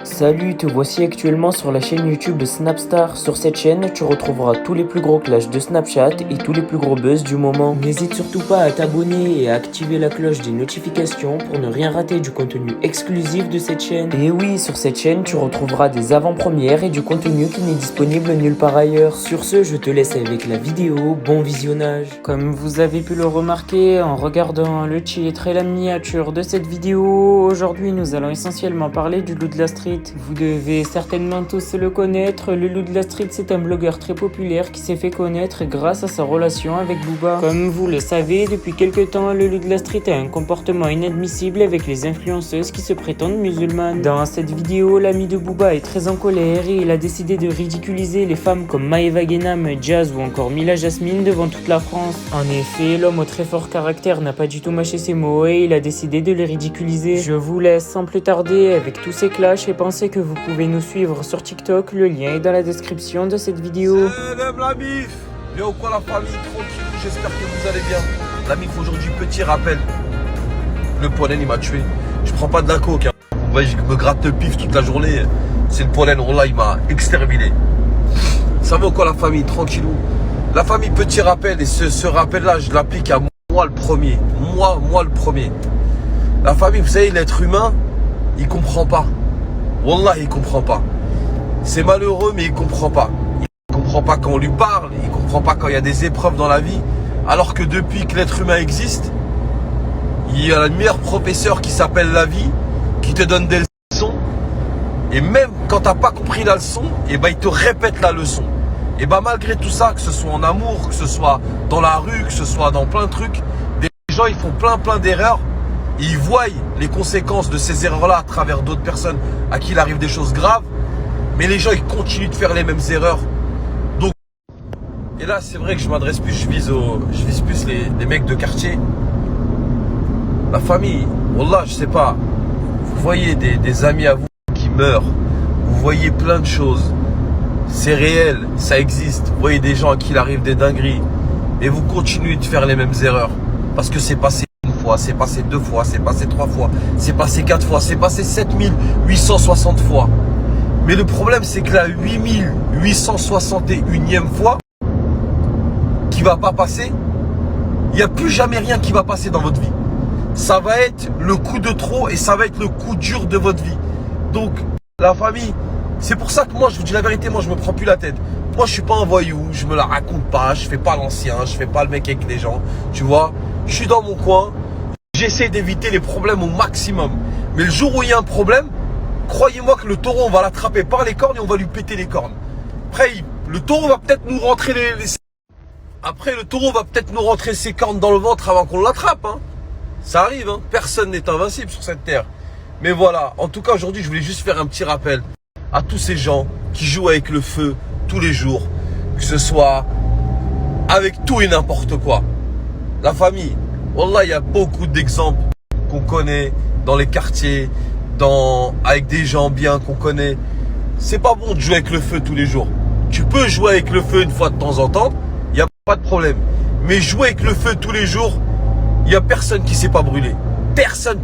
Salut, te voici actuellement sur la chaîne YouTube de Snapstar. Sur cette chaîne, tu retrouveras tous les plus gros clashs de Snapchat et tous les plus gros buzz du moment. N'hésite surtout pas à t'abonner et à activer la cloche des notifications pour ne rien rater du contenu exclusif de cette chaîne. Et oui, sur cette chaîne, tu retrouveras des avant-premières et du contenu qui n'est disponible nulle part ailleurs. Sur ce, je te laisse avec la vidéo. Bon visionnage. Comme vous avez pu le remarquer en regardant le titre et la miniature de cette vidéo, aujourd'hui nous allons essentiellement parler du loup de la street. Vous devez certainement tous le connaître, le loup de la street c'est un blogueur très populaire qui s'est fait connaître grâce à sa relation avec Booba. Comme vous le savez, depuis quelques temps, le loup de la street a un comportement inadmissible avec les influenceuses qui se prétendent musulmanes. Dans cette vidéo, l'ami de Booba est très en colère et il a décidé de ridiculiser les femmes comme Maeva Guénam, Jazz ou encore Mila Jasmine devant toute la France. En effet, l'homme au très fort caractère n'a pas du tout mâché ses mots et il a décidé de les ridiculiser. Je vous laisse sans plus tarder avec tous ces clashs et pensez que vous pouvez nous suivre sur TikTok, le lien est dans la description de cette vidéo. Salam la mif. Bien ou quoi la famille, tranquille, j'espère que vous allez bien. La mif aujourd'hui, petit rappel. Le pollen il m'a tué. Je prends pas de la coke. Vous voyez, je me gratte le pif toute la journée. C'est le pollen, là il m'a exterminé. Ça va ou quoi la famille, tranquillou. La famille, petit rappel, et ce rappel là je l'applique à moi le premier. Moi le premier. La famille, vous savez, l'être humain, il comprend pas. Wallah, il comprend pas. C'est malheureux, mais il comprend pas. Il comprend pas quand on lui parle, il comprend pas quand il y a des épreuves dans la vie. Alors que depuis que l'être humain existe, il y a le meilleur professeur qui s'appelle la vie, qui te donne des leçons. Et même quand t'as pas compris la leçon, et ben il te répète la leçon. Et ben malgré tout ça, que ce soit en amour, que ce soit dans la rue, que ce soit dans plein de trucs, des gens ils font plein d'erreurs. Ils voient les conséquences de ces erreurs-là à travers d'autres personnes à qui il arrive des choses graves. Mais les gens, ils continuent de faire les mêmes erreurs. Donc, et là, c'est vrai que je m'adresse plus, je vise plus les mecs de quartier. La famille, wallah, je sais pas. Vous voyez des amis à vous qui meurent. Vous voyez plein de choses. C'est réel, ça existe. Vous voyez des gens à qui il arrive des dingueries. Et vous continuez de faire les mêmes erreurs. Parce que c'est passé. C'est passé 2 fois, c'est passé 3 fois, c'est passé 4 fois, c'est passé 7860 fois. Mais le problème, c'est que la 8861e fois qui va pas passer, il n'y a plus jamais rien qui va passer dans votre vie. Ça va être le coup de trop et ça va être le coup dur de votre vie. Donc, la famille, c'est pour ça que moi, je vous dis la vérité, moi, je me prends plus la tête. Moi, je suis pas un voyou, je me la raconte pas, je fais pas l'ancien, je fais pas le mec avec les gens, tu vois. Je suis dans mon coin. J'essaie d'éviter les problèmes au maximum. Mais le jour où il y a un problème, croyez-moi que le taureau, on va l'attraper par les cornes et on va lui péter les cornes. Après, le taureau va peut-être nous rentrer Après, le taureau va peut-être nous rentrer ses cornes dans le ventre avant qu'on l'attrape. Hein. Ça arrive, hein. Personne n'est invincible sur cette terre. Mais voilà, en tout cas, aujourd'hui, je voulais juste faire un petit rappel à tous ces gens qui jouent avec le feu tous les jours. Que ce soit avec tout et n'importe quoi. La famille. Wallah, il y a beaucoup d'exemples qu'on connaît dans les quartiers, avec des gens bien qu'on connaît. C'est pas bon de jouer avec le feu tous les jours. Tu peux jouer avec le feu une fois de temps en temps, il n'y a pas de problème. Mais jouer avec le feu tous les jours, il n'y a personne qui ne s'est pas brûlé. Personne.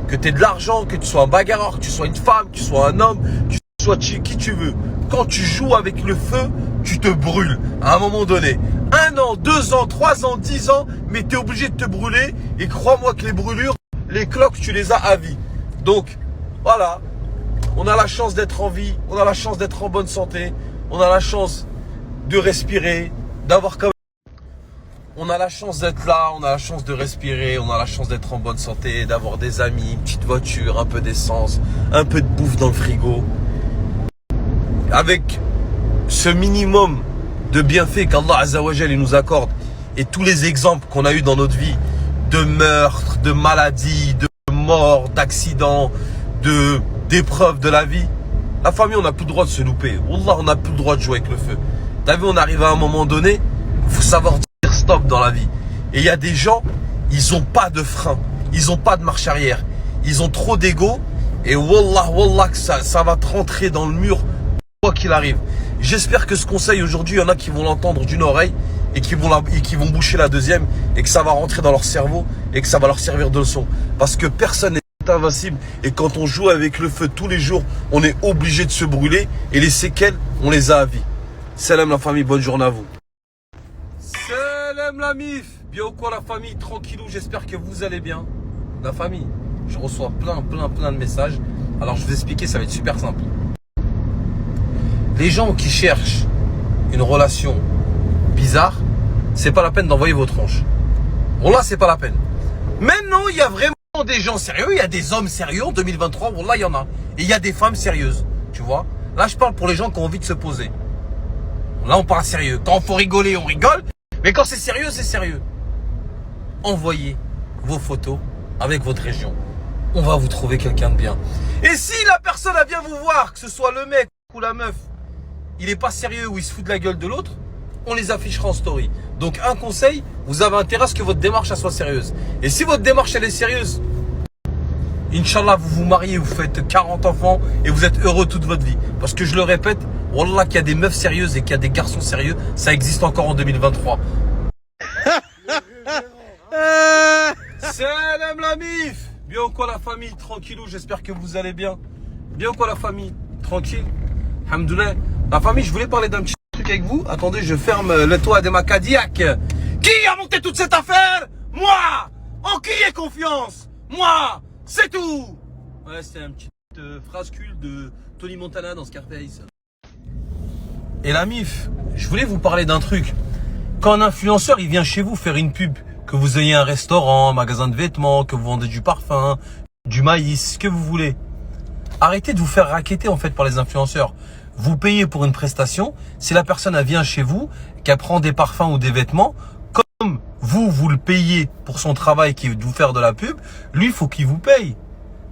Que tu aies de l'argent, que tu sois un bagarreur, que tu sois une femme, que tu sois un homme, que tu sois qui tu veux. Quand tu joues avec le feu, tu te brûles à un moment donné. 1 an, 2 ans, 3 ans, 10 ans, mais tu es obligé de te brûler. Et crois-moi que les brûlures, les cloques, tu les as à vie. Donc, voilà. On a la chance d'être en vie. On a la chance d'être en bonne santé. On a la chance de respirer. On a la chance d'être là. On a la chance de respirer. On a la chance d'être en bonne santé. D'avoir des amis, une petite voiture, un peu d'essence, un peu de bouffe dans le frigo. Avec ce minimum de bienfaits qu'Allah Azzawajal nous accorde et tous les exemples qu'on a eu dans notre vie de meurtres, de maladies, de morts, d'accidents, d'épreuves de la vie, la famille, on n'a plus le droit de se louper. Wallah, on n'a plus le droit de jouer avec le feu. T'as vu, on arrive à un moment donné, il faut savoir dire stop dans la vie. Et il y a des gens, ils n'ont pas de frein, ils n'ont pas de marche arrière, ils ont trop d'ego et wallah, que ça va te rentrer dans le mur quoi qu'il arrive. J'espère que ce conseil aujourd'hui, il y en a qui vont l'entendre d'une oreille et qui vont boucher la deuxième et que ça va rentrer dans leur cerveau et que ça va leur servir de leçon. Parce que personne n'est est invincible. Et quand on joue avec le feu tous les jours, on est obligé de se brûler. Et les séquelles, on les a à vie. Salam la famille, bonne journée à vous. Salam la mif. Bien ou quoi la famille, tranquillou, j'espère que vous allez bien. La famille, je reçois plein de messages. Alors je vais vous expliquer, ça va être super simple. Les gens qui cherchent une relation bizarre, c'est pas la peine d'envoyer vos tronches. Bon là, c'est pas la peine. Maintenant, il y a vraiment des gens sérieux, il y a des hommes sérieux en 2023, bon là, il y en a. Et il y a des femmes sérieuses, tu vois. Là, je parle pour les gens qui ont envie de se poser. Là, on parle sérieux. Quand il faut rigoler, on rigole. Mais quand c'est sérieux, c'est sérieux. Envoyez vos photos avec votre région. On va vous trouver quelqu'un de bien. Et si la personne a bien vous voir, que ce soit le mec ou la meuf, il est pas sérieux ou il se fout de la gueule de l'autre, on les affichera en story. Donc un conseil, vous avez intérêt à ce que votre démarche elle soit sérieuse. Et si votre démarche elle est sérieuse, Inch'Allah, vous vous mariez, vous faites 40 enfants et vous êtes heureux toute votre vie. Parce que je le répète, Wallah, qu'il y a des meufs sérieuses et qu'il y a des garçons sérieux, ça existe encore en 2023. Salam la mif. Bien ou quoi la famille, tranquillou, j'espère que vous allez bien. Bien ou quoi la famille, tranquille. Alhamdoulilah. La famille, je voulais parler d'un petit truc avec vous. Attendez, je ferme le toit de ma Cadillac. Qui a monté toute cette affaire? Moi. En qui ai confiance? Moi. C'est tout. Ouais, c'était une petite phrase culte de Tony Montana dans Scarface. Et la mif, je voulais vous parler d'un truc. Quand un influenceur, il vient chez vous faire une pub, que vous ayez un restaurant, un magasin de vêtements, que vous vendez du parfum, du maïs, ce que vous voulez. Arrêtez de vous faire racketter en fait par les influenceurs. Vous payez pour une prestation. Si la personne elle vient chez vous, qu'elle prend des parfums ou des vêtements, comme vous le payez pour son travail qui est de vous faire de la pub, lui, il faut qu'il vous paye.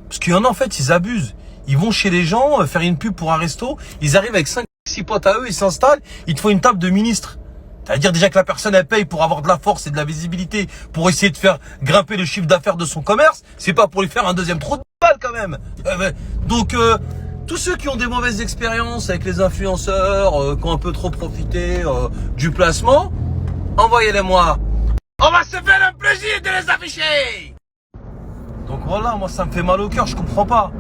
Parce qu'il y en a en fait, ils abusent. Ils vont chez les gens faire une pub pour un resto. Ils arrivent avec 5-6 potes à eux, ils s'installent. Ils te font une table de ministre. C'est-à-dire déjà que la personne, elle paye pour avoir de la force et de la visibilité, pour essayer de faire grimper le chiffre d'affaires de son commerce. C'est pas pour lui faire un deuxième trou de balle quand même. Donc, tous ceux qui ont des mauvaises expériences avec les influenceurs, qui ont un peu trop profité du placement, envoyez-les moi. On va se faire un plaisir de les afficher. Donc voilà, moi ça me fait mal au cœur, je comprends pas.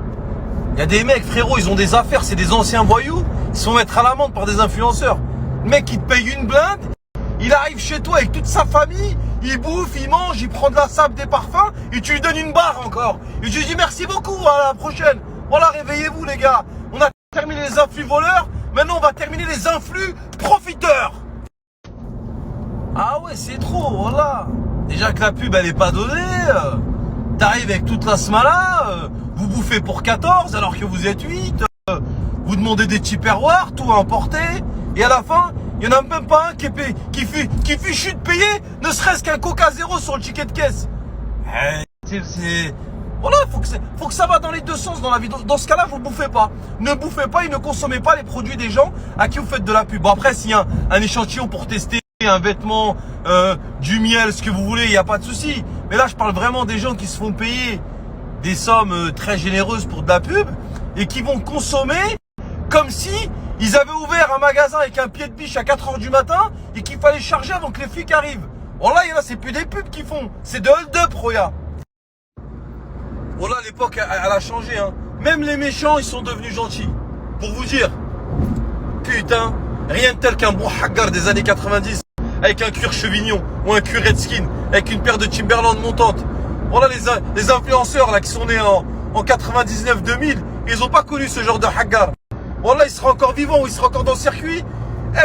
Il y a des mecs, frérot, ils ont des affaires, c'est des anciens voyous, ils se font mettre à l'amende par des influenceurs. Le mec, il te paye une blinde, il arrive chez toi avec toute sa famille, il bouffe, il mange, il prend de la sable, des parfums, et tu lui donnes une barre encore. Et tu lui dis merci beaucoup, à la prochaine. Voilà, réveillez-vous les gars. On a terminé les influx voleurs, maintenant on va terminer les influx profiteurs. Ah ouais, c'est trop, voilà. Déjà que la pub, elle est pas donnée. T'arrives avec toute la smala, vous bouffez pour 14 alors que vous êtes 8. Vous demandez des tupperwares, tout importé. Et à la fin, il n'y en a même pas un qui fichu de payer, ne serait-ce qu'un Coca Zéro sur le ticket de caisse. Voilà, faut que ça va dans les deux sens dans la vie. Dans ce cas-là, vous bouffez pas. Ne bouffez pas et ne consommez pas les produits des gens à qui vous faites de la pub. Bon, après, s'il y a un échantillon pour tester un vêtement, du miel, ce que vous voulez, il n'y a pas de souci. Mais là, je parle vraiment des gens qui se font payer des sommes très généreuses pour de la pub et qui vont consommer comme si ils avaient ouvert un magasin avec un pied de biche à 4h du matin et qu'il fallait charger avant que les flics arrivent. Bon là, c'est plus des pubs qu'ils font, c'est de hold-up, Roya. Bon là, l'époque, elle a changé, hein. Même les méchants, ils sont devenus gentils. Pour vous dire, putain, rien de tel qu'un bon hagar des années 90 avec un cuir chevignon ou un cuir redskin avec une paire de Timberland montante. Voilà les influenceurs là qui sont nés en 99-2000, ils ont pas connu ce genre de hagar. Voilà, il sera encore vivant ou il sera encore dans le circuit.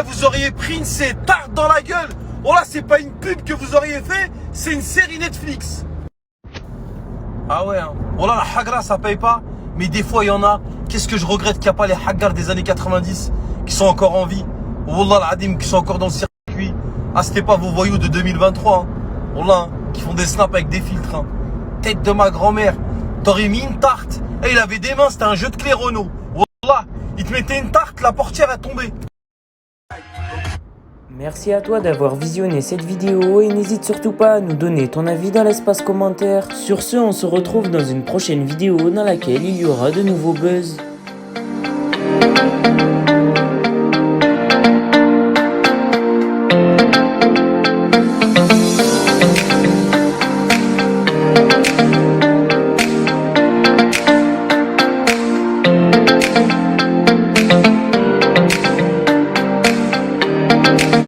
Vous auriez pris une tarte dans la gueule. Voilà, c'est pas une pub que vous auriez fait, c'est une série Netflix. Ah ouais, hein. Voilà, la hagra ça paye pas, mais des fois il y en a. Qu'est-ce que je regrette qu'il n'y a pas les hagars des années 90 qui sont encore en vie. Wallah l'adim, qui sont encore dans le circuit. Ah, c'était pas vos voyous de 2023. Hein. Wallah, hein, qui font des snaps avec des filtres. Hein. Tête de ma grand-mère. T'aurais mis une tarte. Il avait des mains, c'était un jeu de clé Renault. Wallah, il te mettait une tarte, la portière est tombée. Merci à toi d'avoir visionné cette vidéo et n'hésite surtout pas à nous donner ton avis dans l'espace commentaire. Sur ce, on se retrouve dans une prochaine vidéo dans laquelle il y aura de nouveaux buzz. Bye.